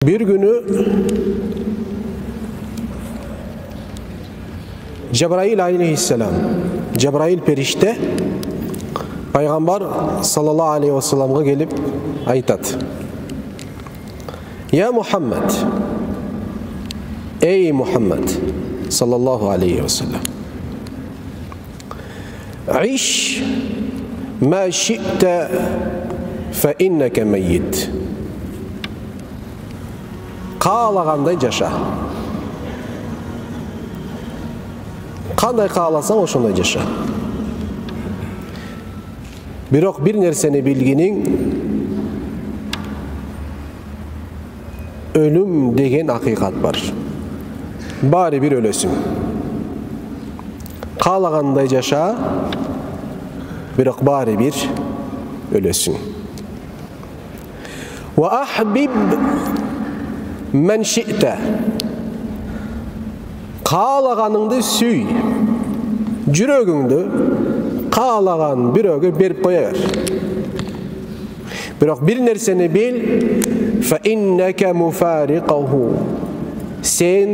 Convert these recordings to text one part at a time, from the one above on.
Bir günü Cebrail aleyhisselam, Cebrail perişte Peygamber sallallahu aleyhi ve sellem'e gelip aytat: Ya Muhammed, ey Muhammed sallallahu aleyhi ve sellem, İş ma şi'te fe inneke meyyit. Kaalagандай жаша. Кандай кааласаң ошондой жаша. Бирок бир нерсени билгиниң, өлүм деген акыйкат бар. Баары бир өлөсүң. Каалагандай жаша, бирок баары бир өлөсүң. Ва ахбиб men şi'te. Kaalaganinди süy. Жүрөгүңдү каалаган бирөөгө берип коя бер. Бирок бир нерсени бил, fa innaka mufariqahu. Sen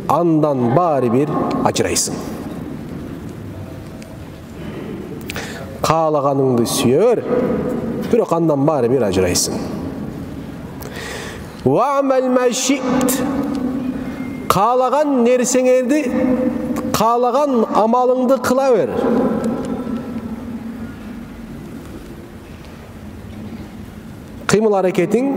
андан баары бир ажырайсың. Каалаганыңды сүйөр, бирок андан баары бир ажырайсың. Вa'mel ma şi't. Kalagan nerseňerdi, kalagan amalыңды кыла бер. Кыймыл аракетиң,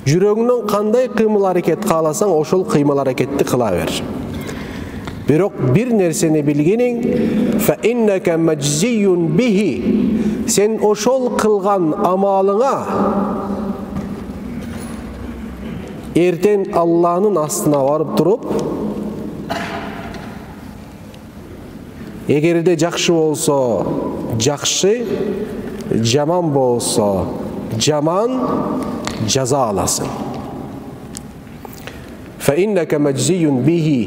жүрөгүңдөн кандай кыймыл аракет кааласаң, ошол кыймыл аракетти кыла бер. Бирок бир нерсени билгениң, fa innaka majziyun bihi. Sen ошол кылган амалыңа эртең Алланын астына барып туруп, эгерде жакшы болсо жакшы, жаман болсо жаман жаза аласың. Fa innaka majziyun bihi.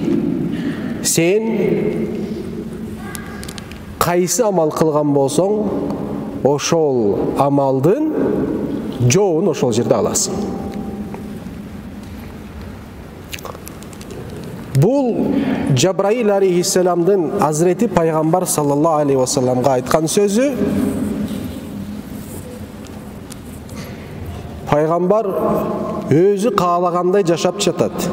Sen кайсы амал кылган болсоң, ошол амалдын жоон ошол жерде аласың. Бул Джабраил алейхиссаламдын Азрети Пайгамбар саллаллаху алейхи ва салламга айткан сөзү. Пайгамбар өзү каалагандай жашап жатат.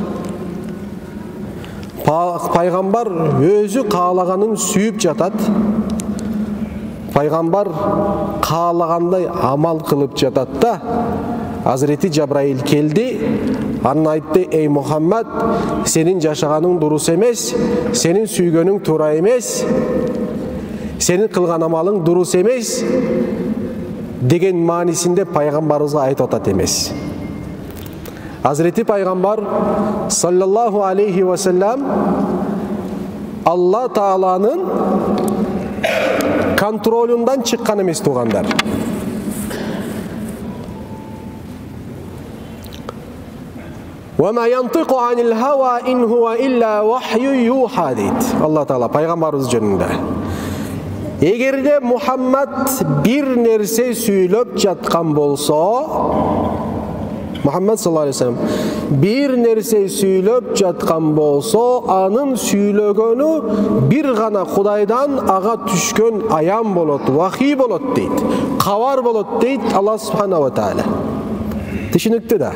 Пайгамбар өзү каалаганын сүйүп жатат. Пайгамбар каалагандай амал кылып жатат да. Азрети Джабраил келди, анын айтты: ey Muhammed, сенин жашаганың дурус эмес, сенин сүйгөнүң туура эмес, сенин кылган амалың дурус эмес деген маанисинде пайгамбарыбызга айтып атат эмес. Азрети Пайгамбар саллаллаху алейхи ва саллам Алла Тааланын контролундан чыккан эмес туугандар. Ва ма янтиqu анил хава ин хуа илля вахю юха дейт Алла Таала пайгамбарыбыз жөнүндө. Эгерде Мухаммад бир нерсе сүйлөп жаткан болсо, Muhammed sallallahu aleyhi ve sellem bir nerse süylöp жаткан болсо, анын süylөгөнү бир гана Кудайдан ага түшкөн аян болот, вахий болот дейт, кабар болот дейт Алла субхана ва таала. Түшүнүктүү да.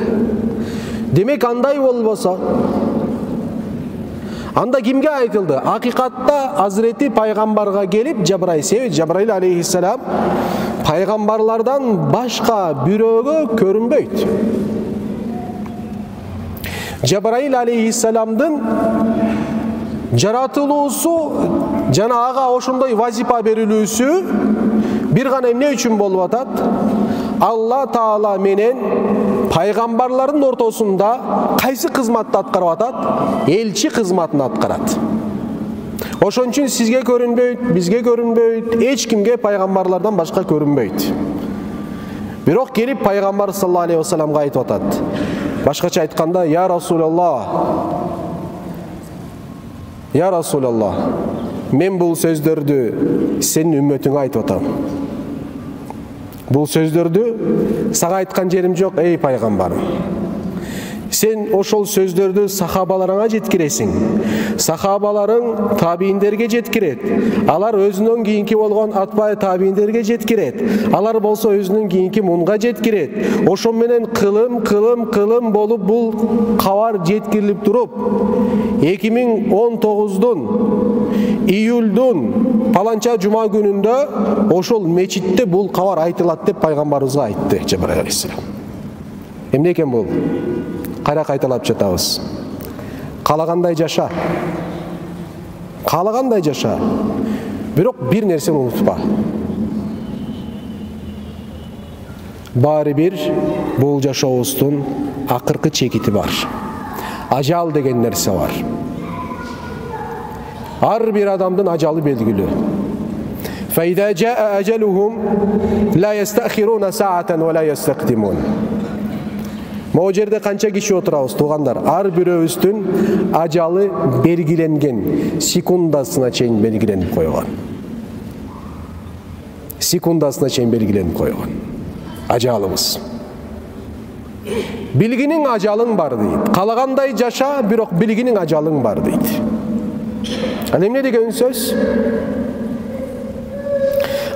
Демек андай болбосо, анда кимге айтылды? Акыйкатта Азрети Пайгамбарга келип Джабраил алейхиссалам пайгамбарлардан башка бирөөгө көрүнбөйт. Cebrail aleyhisselam'dın jaratılууsu жана ага ошондой вазипа берилүүсү бир гана эмне үчүн болуп атат? Алла Таала менен пайгамбарлардын ортосунда кайсы кызматты аткарып атат? Элчи кызматын аткарат. Ошон үчүн сизге көрүнбөйт, бизге көрүнбөйт, эч кимге пайгамбарлардан башка көрүнбөйт. Бирок келип пайгамбар саллаллаху алейхи ва салламга айтып атат. Башкача айтканда: "Я Расулаллах, Я Расулаллах, мен бул сөздөрдү сенин үммөтүңө айтып атам. Бул сөздөрдү сага айткан жерим жок, эй пайгамбарым. Сен ошол сөздөрдү сахабаларыңа жеткиресиң. Сахабаларың табииндерге жеткирет. Алар өзүнөн кийинки болгон атбай табииндерге жеткирет. Алар болсо өзүнөн кийинки мунга жеткирет. Ошо менен кылым болуп бул кабар жеткирилип туруп, 2019-дун июлдун паланча жума күнүндө ошол мечитте бул кабар айтылат деп пайгамбарыбызга айтты Жабраил алейхиссалам. Эмне экен бул? Кайра кайталап жатабыз. Каалагандай жаша. Каалагандай жаша. Бирок бир нерсени унутпа. Баары бир бул жашообуздун акыркы чекити бар. Ажал деген нерсе бар. Ар бир адамдын ажалы белгилүү. فإذا جاء أجلهم لا يستأخرون ساعة ولا يستقدمون. Могу жерде канча киши отурабыз туугандар? Ар бирөөбүздүн ажалы белгиленген, секундасына чейин белгиленип койгон. Секундасына чейин белгиленип койгон. Ажалыбыз. Билгиниң ажалың бар дейт. Каалагандай жаша, бирок билгиниң ажалың бар дейт. Ал эмне деген сөз?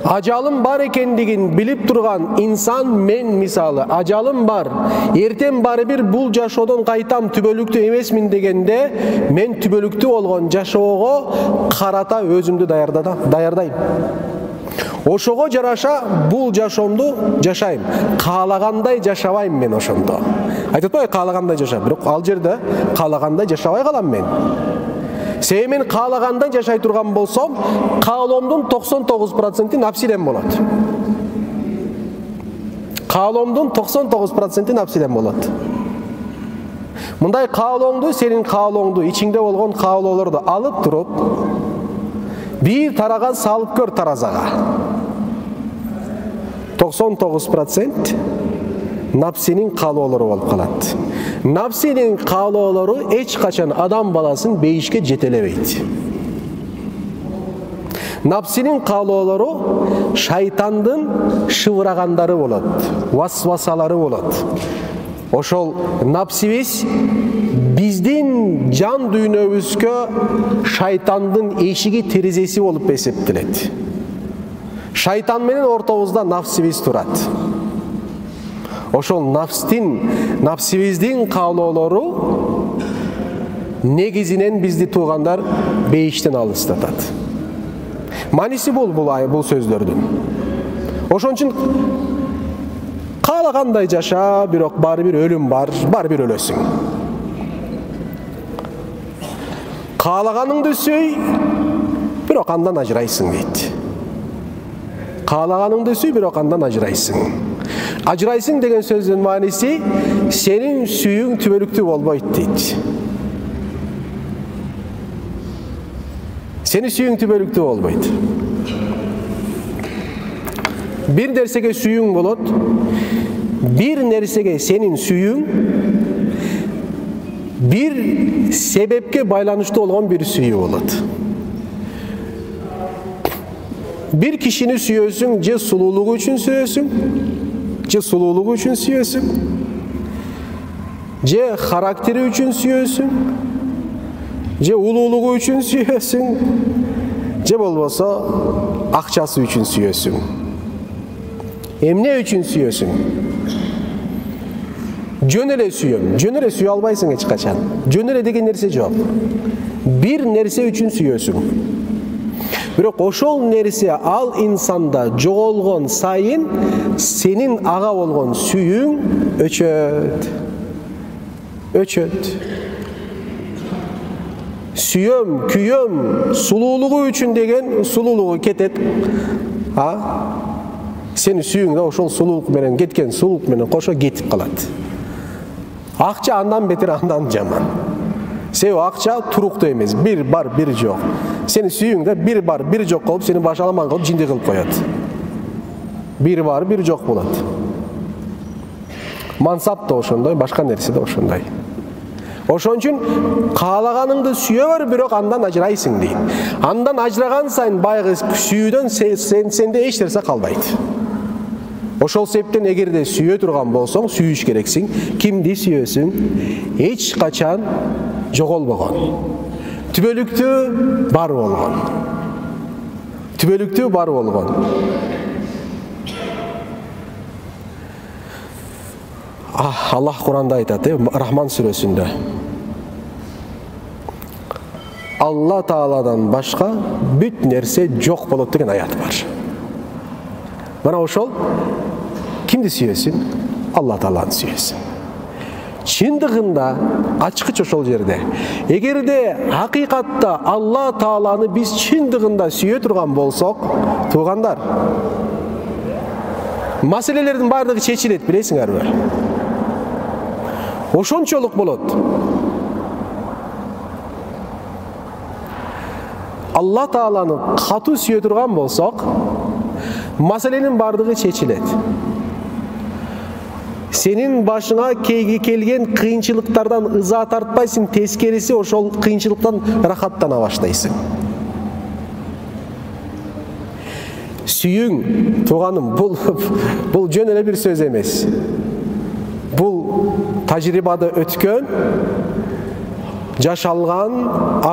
Ажалым бар экендигин билип турган инсан мен мисалы ажалым бар, эртең бары бир бул жашоодон кайтам, түбөлүктүү эмесмин дегенде мен түбөлүктүү болгон жашоого карата өзүмдү даярдайм. Ошого жараша бул жашоомду жашайм. Каалагандай жашабайм мен ошондо. Айтып атпайбы каалагандай жаша, бирок ал жерде каалагандай жашабай калам мен. Себеби мен каалагандай жашай турган болсом, каалоомдун 99% напсиден болот. Каалоомдун 99% напсиден болот. Мындай каалооңду, сенин каалооңду, ичиңде болгон каалоолорду алып туруп, бир тарага салып көр таразага. 99% напсинин каалоолору болуп калат. Напсинин каалоолору эч качан адам баласын бейишке жетелебейт. Напсинин каалоолору шайтандын шыбырагандары болот, васвасалары болот. Ошол напсибиз биздин жан дүйнөбүзгө шайтандын эшиги терезеси болуп эсептелет. Шайтан менен ортобузда напсибиз турат. Ошол напсибиздин каалоолору негизинен бизди туугандар бейиштен алыстатат. Маниси бул сөздөрдүн. Ошон үчүн каалагандай жаша, бирок баары бир өлүм бар, баары бир өлөсүң. Каалаганыңды сүй, бирок андан ажырайсың дейт. Каалаганыңды сүй, бирок андан ажырайсың. Ажырайсың деген сөздүн мааниси сенин сүйүң түбөлүктүү болбойт дейт. Сенин сүйүң түбөлүктүү болбойт. Бир нерсеге сүйүң болот. Бир нерсеге сенин сүйүң бир себепке байланыштуу болгон бир сүйүү болот. Бир кишини сүйөсүң, же сулуулугу үчүн сүйөсүң, же сулуулугу үчүн сүйөсүң, же характери үчүн сүйөсүң, же улуулугу үчүн сүйөсүң, же болбосо акчасы үчүн сүйөсүң. Эмне үчүн сүйөсүң? Жөн эле сүйөм. Жөн эле сүйө албайсың эч качан. Жөн эле деген нерсе жок. Бир нерсе үчүн сүйөсүң. Бирок ошол нерсе ал инсанда жоголгон сайын сенин ага болгон сүйүң өчөт. Сүйөм, күйөм, сулуулугу үчүн деген сулуулугу кетет. Сени сүйүң да ошол сулуулук менен кеткен сулуулук менен кошо кетип калат. Акча андан бетер, андан жаман. Себеби акча туруктуу эмес, бир бар, бир жок. Сени сүйүң да бир бар, бир жок кылып, сени башаламан кылып, жинди кылып коет. Бир бар, бир жок болот. Мансап да ошондой, башка нерсе да ошондой. Ошон үчүн каалаганыңды сүйө бер, бирок андан ажырайсың дейт. Андан ажыраган сайын баягы сүйүүдөн сенде эч нерсе калбайт. Ошол себептен эгерде сүйө турган болсоң, сүйүш керексиң. Кимди сүйөсүң? Эч качан жоголбогон. Түбөлүктүү бар болгон. Түбөлүктүү бар болгон. Аллах Куранда айтат, Рахман сүрөсүндө. Алла Тааладан башка бүт нерсе жок болот деген аят бар. Мана ошол кимди сүйөсүң? Алла Тааланы сүйөсүң. Чындыгында ачкыч ошол жерде. Эгерде акыйкатта Алла Тааланы биз чындыгында сүйө турган болсок, туугандар, маселелердин баардыгы чечилет, билесиңерби? Ошончолук болот. Алла Тааланы катуу сүйө турган болсок, маселенин баардыгы чечилет. Сенин башыңа келген кыйынчылыктардан ыза тартпайсың, тескериси ошол кыйынчылыктан рахаттана баштайсың. Сүйүң, тууганым, бул жөн эле бир сөз эмес. Бул тажрыйбада өткөн, жашалган,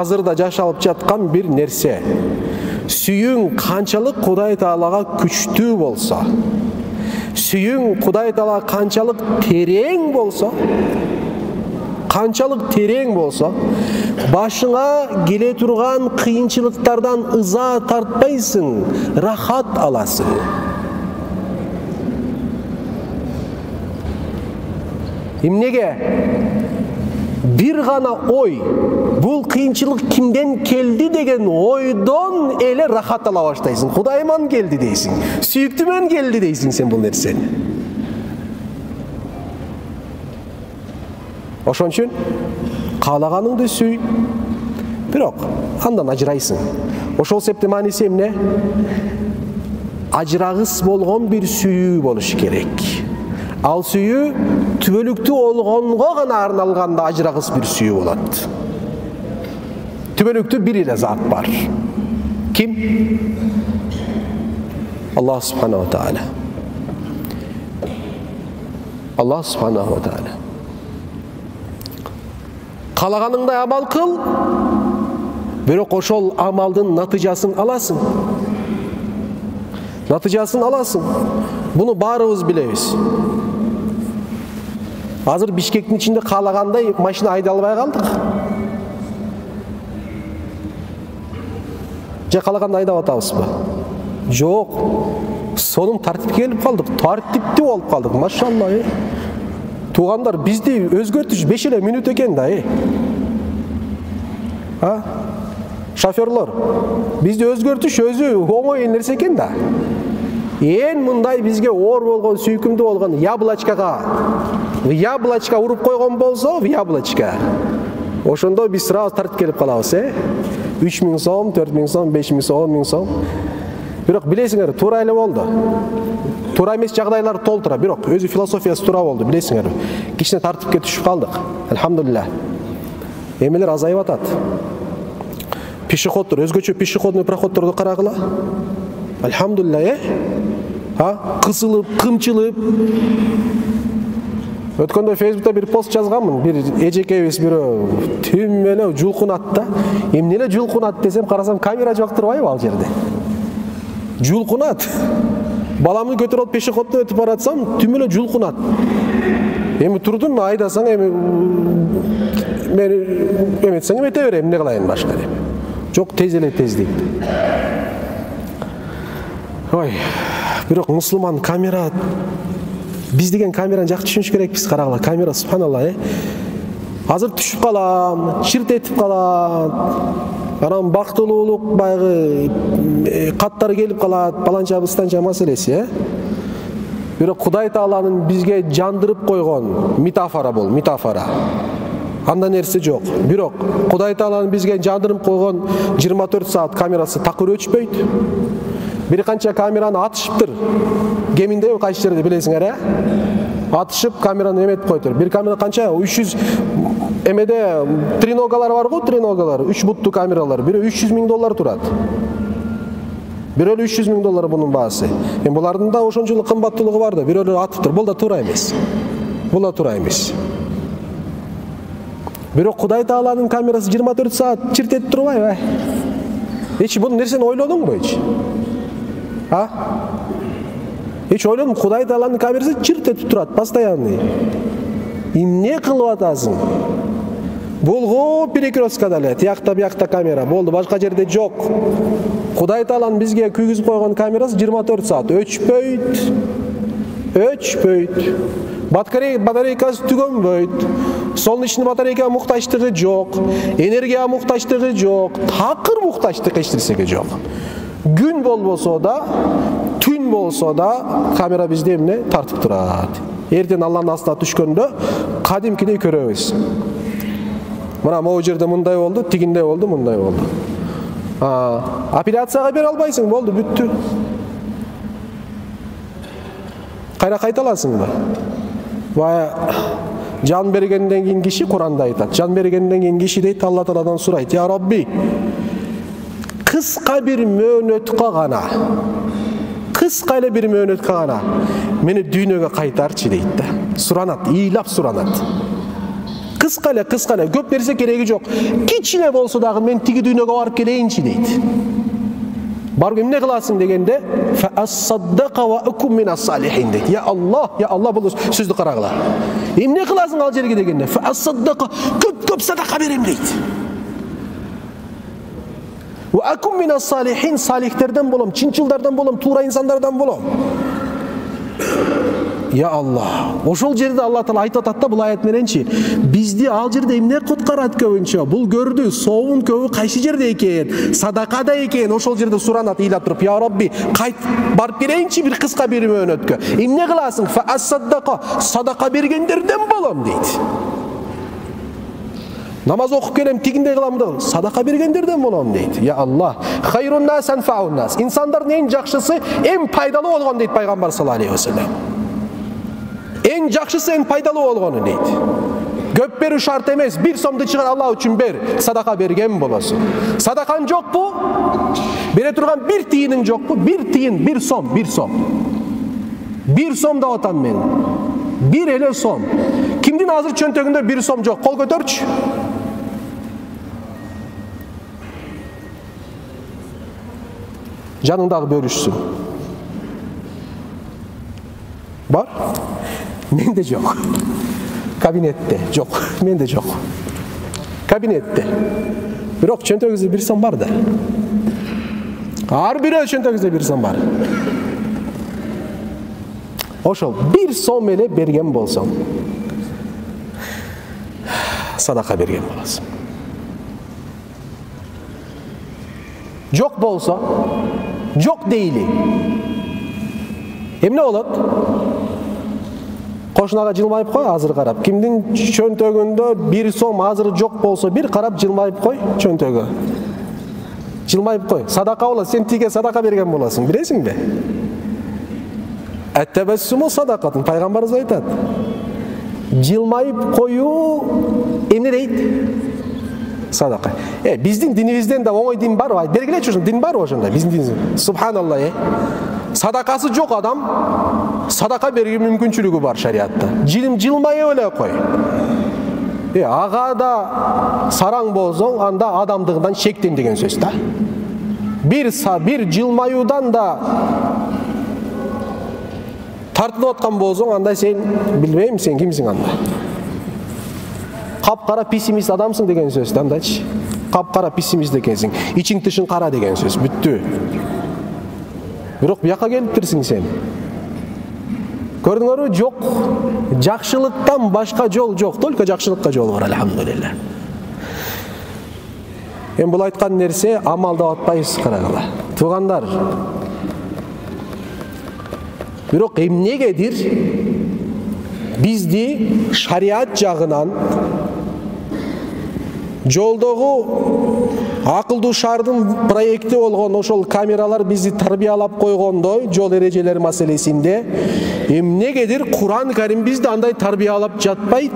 азырда жашалып жаткан бир нерсе. Сүйүң канчалык Кудай Таалага күчтүү болсо, сүйүң Кудай Таала канчалык терең болсо, башыңа келе турган кыйынчылыктардан ыза тартпайсың, рахат аласың. Эмнеге? Бир гана ой, бул кыйынчылык кимден келди деген ойдон эле рахат ала баштайсың. Кудайман келди дейсиң, сүйүктүмөн келди дейсиң сен бул нерсени. Ошон үчүн каалаганыңды сүй, бирок андан ажырайсың. Ошол себептен мааниси эмне? Ажырагыс болгон бир сүйүү болуш керек. Ал сүйүү түбөлүктүү болгонго гана арналганда ажырагыс бир сүйүү болот. Түбөлүктүү бир эле зат бар. Ким? Аллах субханаху тааля. Аллах субханаху тааля. Каалаганыңдай амал кыл, бирок ошол амалдын натыйжасын аласың. Натыйжасын аласың. Буну баарыбыз билебиз. Азыр Бишкектин ичинде каалагандай машина айдай албай калдык. Же каалагандай айдап атабызбы? Жок. Сонун тартипке келип калдык. Тартиптүү болуп калдык. Машалла. Туугандар, бизди өзгөртүш 5 эле мүнөт экен да. Шофёрлор, бизди өзгөртүш өзү оңой нерсе экен да. Эң мындай бизге оор болгон, сүйкүмдүү болгон яблочка уруп койгон болсо, яблочка. Ошондо биз сразу тартып келип калабыз, 3000 сом, 4000 сом, 5000 сом, 10000 сом. Бирок билесиңер, туура эле болду. Туура эмес жагдайлар толтура, бирок өзү философиясы туура болду, билесиңер. Кичине тартипке түшүп калдык. Алхамдулилlah. Эмелер азайып атат. Пешеходдор, өзгөчө пешеходный проходдорду карагыла. Алхамдулилlah, кысылып, кымчылып. Өткөндө Facebook'та бир пост жазганмын, бир эжекебиз бирөө түм эле жулкунат да. Эмне эле жулкунат десем, карасам камера жок турбайбы ал жерде. Жулкунат. Баламды көтөрүп алып пешеходдон өтүп баратсам, түм эле жулкунат. Эми турдум, айдасаң эми мен эметсең эмете берем, эмне кылайын башка деп. Жок, тез эле тез дейт. Ой, бирок мусулман камера, биз деген камераны жакшы түшүнүш керекпиз, карагыла, камера субханалла, азыр түшүп калам, чирт этип калат, анан бактылуулук байгы каттары келип калат, баланча быстанча маселеси, Бирок Кудай Тааланын бизге жандырып койгон метафора бул, метафора. Анда нерсе жок. Бирок Кудай Тааланын бизге жандырып койгон 24 саат камерасы такыр өчпөйт. Бир канча камераны атышыптыр. Кеминде кайсы жерде билесиңер, атышып камераны эметип койтур. Бир камера канча 300 эмеде триногалар бар го, триногалар, 3 буттуу камералар. Бири $300,000 турат. Бирөөлө $300,000 bunun baası. Булардын да ошончолук кымбаттуулугу бар да, бирөөлөр атыптыр. Бул да туура эмес. Бул да туура эмес. Бирок Кудай Тааланын камерасы 24 саат чиртетип турбайбы? Эч бул нерсени ойлодуңбу эч? Эч ойлодуң, Кудай Тааланын камерасы чиртетип турат постоянный. Эмне кылып атасың? Булгу перекресткада эле, тиякта биякта камера, болду, башка жерде жок. Кудай Таалан бизге күйгүзүп койгон камерасы 24 саат өчпөйт. Батарейкасы түгөнбөйт. Солнечный батарейкага муктаждыгы жок, энергияга муктаждыгы жок, такыр муктаждык эч нерсеге жок. Күн болбосо да, түн болсо да камера бизде эмне тартып турат. Эртең Алланын астына түшкөндө кадимкидей көрөбүз. Мына могу жерде мындай болду, тигинде болду, мындай болду. Апелляцияга бере албайсың, болду, бүттү. Кайра кайталасыңбы? Бая жан бергенден кийин киши Куранда айтат. Жан бергенден кийин киши дейт, Алла Тааладан сурайт: "Я Рабби, кыска бир мөөнөткө гана, кыска эле бир мөөнөткө гана мени дүйнөгө кайтарчы" дейт да. Суранат, ыйлап суранат. Кыска эле, көп нерсе кереги жок. Кичине болсо дагы мен тиги дүйнөгө барып келейинчи дейт. Барып эмне кыласың дегенде, "Фа ас-саддака ва акум минас-салихин" дейт. Я Аллах бул сөздү карагыла. Эмне кыласың ал жерге дегенде, "Фа ас-саддака", көп садака берем дейт. "Ва акум минас-салихин", салихтерден болом, чынчылдардан болом, туура инсандардан болом. Я Аллах. Ошол жерде Алла Таала айтып атат да бул аят мененчи: "Бизди ал жерде эмне куткарат көбүнчө? Бул көрдү, соовун көбү кайсы жерде экен? Садакада экен." Ошол жерде суранат, ыйлап туруп: "Я Рабби, кайт барып келейинчи бир кыска бир мөөнөткө. Эмне кыласың? Фа ас-саддака", садака бергендерден болом дейт. Намаз окуп келем, тигиндей кылам да, садака бергендерден болом дейт. Я Аллах. Хайрун нас анфаун нас. Инсандардын эң жакшысы, эң пайдалуу болгон дейт пайгамбар саллаллаху алейхи ва саллям. Эң жакшысы, эң пайдалуу болгону дейт. Көп берүү шарт эмес, 1 сомду чыгар, Алла үчүн бер, садака берген болосуң. Садакаң жокпу? Бере турган 1 тиyiниң жокпу? 1 тиyin, 1 сом. 1 сом да атам мен. 1 эле сом. Кимдин азыр чөнтөгүндө 1 сом жок? Кол көтөрчү. Жаныңдагы бөлүшсүн. Бар? Менде жок. Кабинетте жок. Менде жок. Кабинетте. Бирок чөнтөгүңүздө 1 сом бар да. Ар бирөө чөнтөгүңүздө 1 сом бар. Ошол 1 сом эле берген болсоң, садака берген болосуң. Жок болсо, жок дейли. Эмне болот? Кошунага жылмайып кой, азыр карап. Кимдин чөнтөгүндө 1 сом азыр жок болсо, бир карап жылмайып кой чөнтөгү. Жылмайып кой. Садака болот, сен тиге садака берген болосуң, билесиңби? Әт-тәбәссүму садакатын, пайгамбарыбыз айтат. Жылмайып коюу эмне дейт? Садака. Биздин динибизден да оңой дин барбы? Бергилечи ошон дин барбы ошондо? Биздин дин. Субханалла. Садакасы жок адам садака берүү мүмкүнчүлүгү бар шариатта. Жылмайып эле кой. Ага да сараң болсоң, анда адамдыгынан шектен деген сөз да. Бир жылмаюудан да тартылып аткан болсоң, анда сен билбейм, сен кимсиң анда. Капкара пессимист адамсың деген сөз да, андачы. Капкара пессимист экенсиң. Ичиң тышың кара деген сөз. Бүттү. Бирок бияка келиптирсиң сен. Көрдүңөрбү? Жок. Жакшылыктан башка жол жок. Только жакшылыкка жол бар, алхамдулилlah. Бул айткан нерсе амалдап атпайбыз, карагыла. Туугандар. Бирок эмнегедир бизди шариат жагынан жолдогу акылдуу шаардын проекти болгон ошол камералар бизди тарбиялап койгондой, жол эрежелери маселесинде эмнегедир Куран Карим бизди андай тарбиялап жатпайт.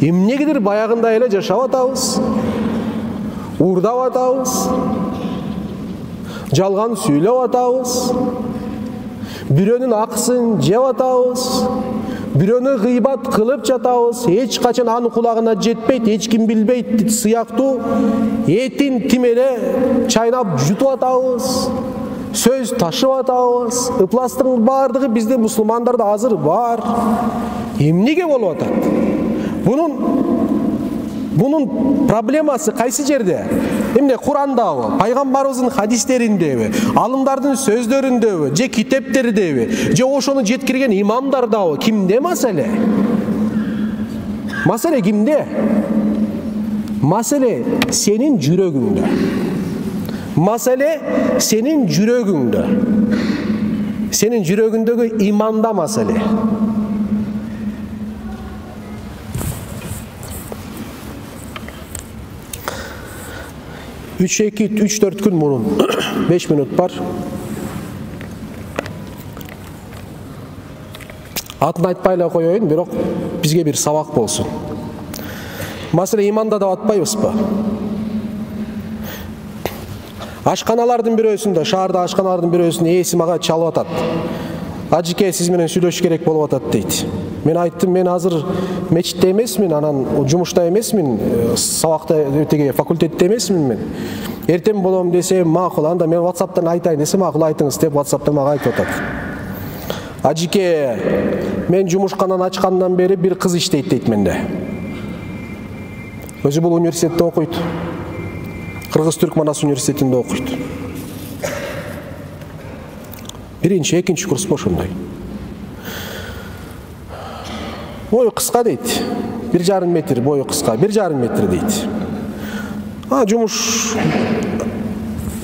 Эмнегедир баягындай эле жашап атабыз, уурдап атабыз. жалган сүйлөп атабыз, бирөөнүн акысын жеп атабыз, бирөөнү гыйбат кылып жатабыз, эч качан анын кулагына жетпейт, эч ким билбейт сыяктуу этин тим эле чайнап жутуп атабыз, сөз ташып атабыз. Ыпластын баардыгы бизде мусулмандарда азыр бар. Эмнеге болуп атат? Bunun проблемасы кайсы жерде? Эмне Курандабы, пайгамбарыбыздын хадистериндеби, алымдардын сөздөрүндөбү, же китептердеби, же ошону жеткирген имамдардабы? Кимде маселе? Маселе кимде? Маселе сенин жүрөгүңдө. Маселе сенин жүрөгүңдө. Сенин жүрөгүндөгү иманда маселе. 3-4 gün murun 5 minut бар. Атын айтпай эле коеюн, бирок бизге бир сабак болсун. Маселе иманда да атпайбызбы? Ашканалардын бирөөсүндө, шаарда ашканалардын бирөөсүндө ээси мага чалып атат. Ажыке, сиз менен сүйлөшүш керек болуп атат дейт. Мен айттым, мен азыр мечитте эмесмин, анан жумушта эмесмин, сабакта өтеге факультетте эмесмин мен. Эртең болом десе макул, анда мен WhatsApp'тан айтайын десе макул айтыңыз деп WhatsApp'тан мага айтып атат. Ажыке, мен жумушканан ачкандан бери бир кыз иштейт дейт менде. Өзү бул университетте окуйт. Кыргыз-Түрк Манас университетинде окуйт. Биринчи, экинчи курс ошондой. Бою кыска дейт. 1,5 метр бою кыска, 1,5 метр дейт. Жумуш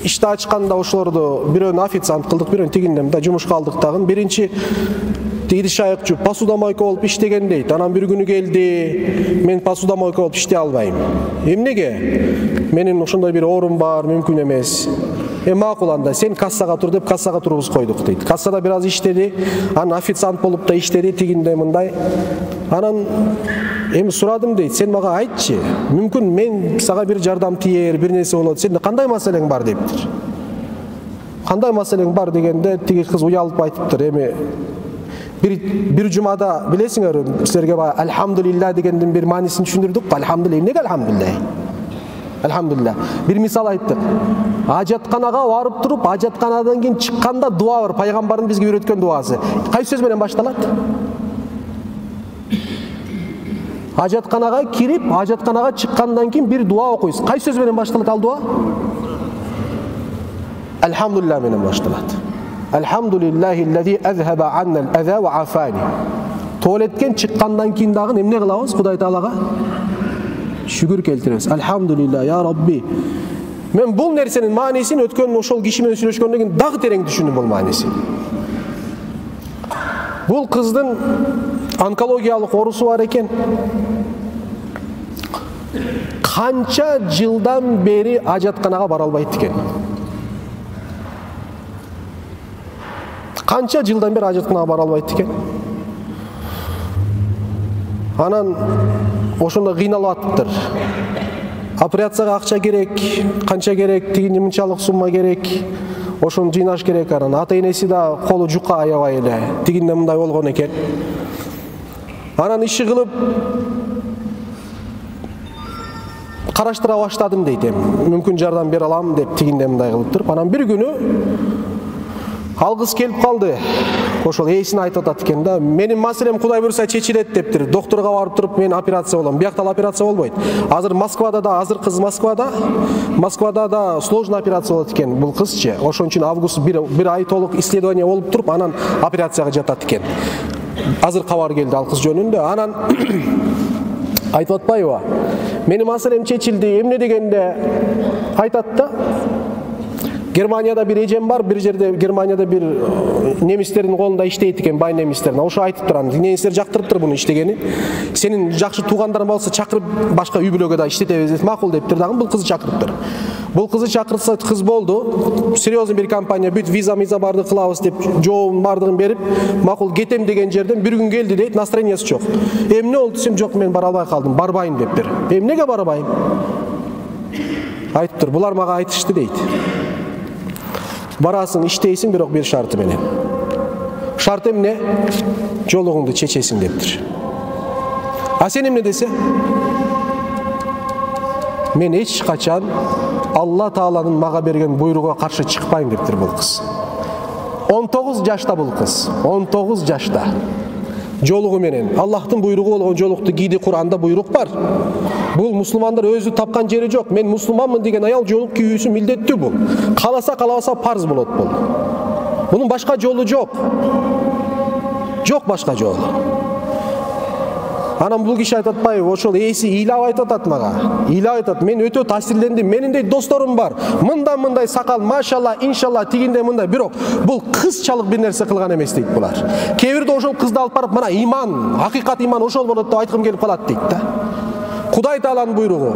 иште ачканда ошолорду бирөөнү официант кылдык, бирөөнү тигиндем да жумушка алдык тагын. Биринчи идиш аяк жууп посудомойка болуп иштеген дейт. Анан бир күнү келди, мен посудомойка болуп иштей албайм. Эмнеге? Менин ошондой бир оорум бар, мүмкүн эмес. Макул, анда сен кассага тур деп кассага турубуз койдук дейт. Кассада бир аз иштеди, анан официант болуп да иштеди, тигинде мындай. Анан эми сурадым дейт, сен мага айтчы, мүмкүн мен сага бир жардам тиер, бир нерсе болот, сенде кандай маселең бар дептир. Кандай маселең бар дегенде тиги кыз уялып айтыптыр, эми бир жумада билесиңер, силерге баягы альхамдулилля дегендин бир маанисин түшүндүрдүк. Альхамдулилля, эмнеге альхамдулилля? Альхамдулилля. Бир мисал айттык. Ажатканага барып туруп, ажатканадан кийин чыкканда дуа бар, пайгамбардын бизге үйрөткөн дуасы. Кайсы сөз менен башталат? Ажатканага кирип, ажатканага чыккандан кийин бир дуа окуйсуз. Кайсы сөз менен башталат ал дуа? Альхамдулилля менен башталат. Альхамдулиллахиллази азхаба аннал аза ва афани. Туалеттен чыккандан кийин дагы эмне кылабыз? Кудай Таалага шүгүр келтиребиз. Альхамдулилля, я Rabbi. Мен бул нерсенин маанисин өткөн ошол киши менен сүйлөшкөндөн кийин дагы терең түшүндүм бул маанисин. Бул кыздын онкологиялык оорусу бар экен. Канча жылдан бери ажатканага бара албайт экен. Канча жылдан бери ажатканага бара албайт экен. Анан ошондо кыйналып атыптыр. Операцияга акча керек, канча керек, тигини мынчалык сумма керек. Ошону жыйнаш керек. Анан ата-энеси да колу жука аябай эле. Тигинде мындай болгон экен. Анан иши кылып караштыра баштадым дейт. Мүмкүн жардам бере алам деп тигинде мындай кылып туруп, анан бир күнү алгыс келип калды. Ошол ээсине айтып атат экен да, менин маселем Кудай буйруса чечилет дептир. Докторго барып туруп мен операция болом. Биякта операция болбойт. Азыр Москвада да, азыр кыз Москвада да сложный операция болот экен бул кызчы. Ошон үчүн август бир ай толук исследование болуп туруп, анан операцияга жатат экен. Азыр кабар келди ал кыз жөнүндө. Анан айтып атпайбы? Менин маселем чечилди. Эмне дегенде айтат да, Германияда бир эжем бар, бир жерде Германияда бир немистердин колунда иштейт экен, бай немистердин. Ошо айтып турган, немистер жактырыптыр буну иштегени. Сенин жакшы туугандарың болсо чакырып башка үй бүлөгө да иштетебиз деп макул дептир дагы бул кызы чакырыптыр. Бул кызы чакырса кыз болду. Серьезный бир компания бүт виза барды кылабыз деп жообун бардыгын берип, макул кетем деген жерден бир күн келди дейт, настроениясы жок. Эмне болду десем, жок, мен бара албай калдым, барбайм дептир. Эмнеге барбайм? Айтыптыр, булар мага айтышты дейт. Барасың, иштейсиң, бирок бир шарты менен. Шарты эмне? Жолугуңду чечесиң дептир. А сен эмне десе? Мен эч качан Алла Тааланын мага берген буйругуга каршы чыкпайм дептир бул кыз. 19 жашта бул кыз. 19 жашта. Жолугу менен Аллахтын буйругу болгон жолукту кийди. Куранда буйрук бар. Бул мусулмандар өзү тапкан жери жок. Мен мусулманмын деген аял жолук кийүүсү милдеттүү бул. Каласа калабаса парз болот бул. Бунун башка жолу жок. Жок башка жол. Анан бул киши айтат атпайбы, ошол ээси ыйлап айтат атат мага. Ыйлап айтат, мен өтө таасирлендим. Мениндей досторум бар. Мындай сакал, машалла, иншалла, тигиндей мындай. Бирок бул кызчалык бир нерсе кылган эмес дейт булар. Кээ бирде ошол кызды алып барып, мына иман, акыйкат иман ошол болот деп айткым келип калат дейт да. Кудай Тааланын буйругу.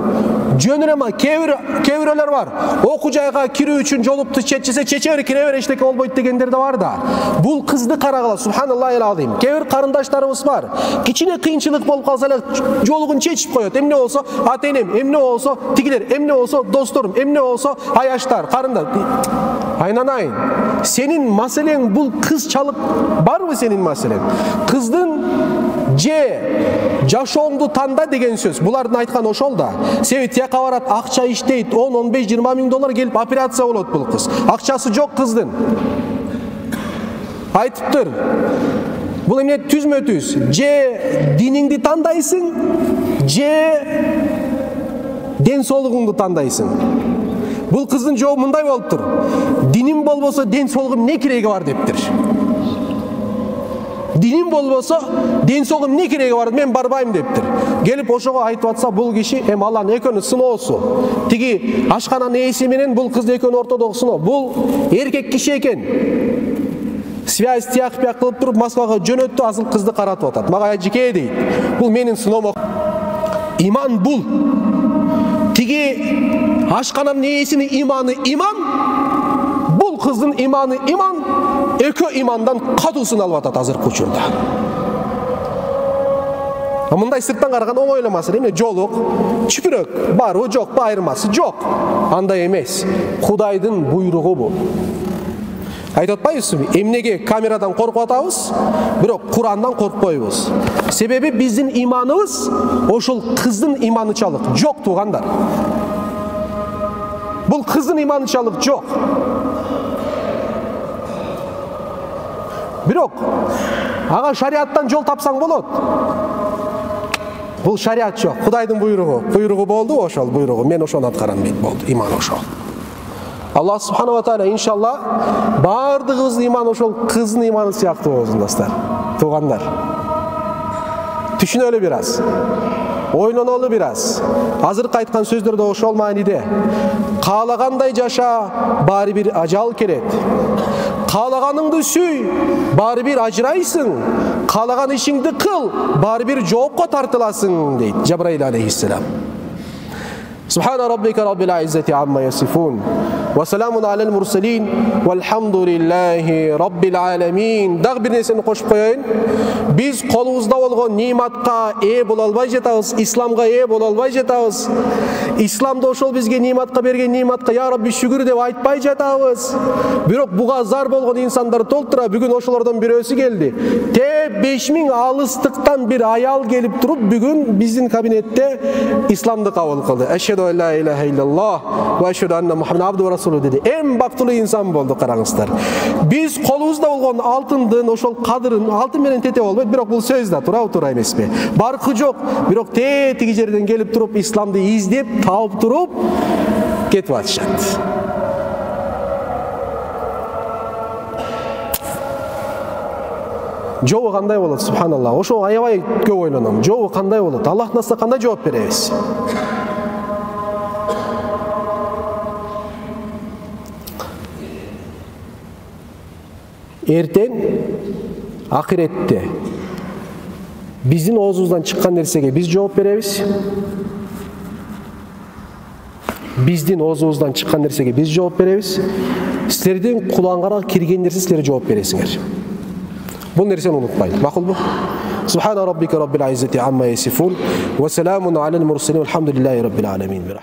Жөн эле ма кээ бирөлөр бар. Окуу жайга кирүү үчүн жолукту чечсе, чече бер кире бер эчтеке болбойт дегендер да бар да. Бул кызды карагыла, субханаллахи алазим. Кээ бир карындаштарыбыз бар. Кичине кыйынчылык болуп калса эле жолугун чечип коет. Эмне болсо ата энем, эмне болсо тигилер, эмне болсо досторум, эмне болсо аяштар, карындар. Айнанайын. Сенин маселең бул кызчалык барбы сенин маселең? Кыздын жашооңду танда деген сөз. Булардын айткан ошол да. Себеби тияка барат, акча иштейт, 10, 15, 20 миң доллар келип операция болот бул кыз. Акчасы жок кыздын. Айтыптыр. Бул эмне түзмө-түз? Диниңди тандайсың, ден соолугуңду тандайсың. Бул кыздын жообу мындай болуптур. Диним болбосо ден соолугум эмне кереги бар дептир. Диним болбосо ден соолугум эмне кереги бар, мен барбайм дептир. Келип ошого айтып атса, бул киши Алланын экөөнүн сыноосу. Тиги ашкананын ээси менен бул кыз экөөнүн ортодогу сыноо. Бул эркек киши экен. Связь тияк-пияк кылып туруп Москвага жөнөттү, азыл кызды каратып атат. Мага ажеке дейт. Бул менин сыноом. Иман бул. Тиги ашкананын ээсинин иманы иман, бул кыздын иманы иман, экөө имандан катуусын алып атат азыркы учурда. Мындай сырттан караганда оңой эле маселе. Эмне жолук, чүпүрөк барбы жокпу айырмасы жок. Андай эмес. Кудайдын буйругу бул. Айтып атпайбызбы? Эмнеге камерадан коркуп атабыз, бирок Курандан коркпойбуз. Себеби биздин иманыбыз ошол кыздын иманычалык жок, туугандар. Бул кыздын иманычалык жок. Бирок ага шариаттан жол тапсаң болот. Бул шариат жок, Кудайдын буйругу. Буйругу болду, ошол буйругу. Мен ошону аткарам дейт, болду. Иман ошол. Аллах субхана ва тааля иншалла бардыгыбыздын иман ошол кыздын иманы сыяктуу болсун, достор. Туугандар. Түшүнөлү бир аз. Ойлонолу бир аз. Азыркы айткан сөздөр да ошол мааниде. Каалагандай жаша, баары бир ажал келет. Каалаганыңды сүй, баары бир ажырайсың. Каалаган ишиңди кыл, баары бир жоопко тартыласың, дейт Жабраил алейхиссалам. سبحان ربك رب العزة عما يصفون وسلام على المرسلين والحمد لله رب العالمين. Даг бир нерсени кошуп коеюн. Биз колубузда болгон ниматка ээ боло албай жатабыз, исламга ээ боло албай жатабыз. Исламда ошол бизге ниматка берген ниматка я Рабби шүгүр деп айтпай жатабыз. Бирок буга зар болгон инсандар толтура. Бүгүн ошолордон бирөөсү келди. 5000 алыстыктан бир аял келип туруп бүгүн биздин кабинетте исламды кабыл кылды. Эшхеду ан ла илаха иллаллах ва эшхеду анна Мухаммад абду ва расулу деди. Эң бактылуу инсан болду, караңыздар. Биз колубузда болгон алтындын ошол кадырын, алтын менен тете болбойт, бирок бул сөз да туура эмеспи? Баркы жок, бирок тиги жерден келип туруп исламды издеп, тауып туруп кетип атышат. Жообу кандай болот, субханаллах. Ошо аябай көп ойлоном. Жообу кандай болот? Аллахтын астына кандай жооп беребиз? Эртең акыретте биздин оозубуздан чыккан нерсеге биз жооп беребиз. Биздин оозубуздан чыккан нерсеге биз жооп беребиз. Силердин кулаңарга кирген нерсе силер жооп бересиңер. Бул нерсени унутпайын. Макулбу? Субхана раббика раббил иззати амма ясифун ва саламун алал мурсалин валхамдулиллахи раббил аламин.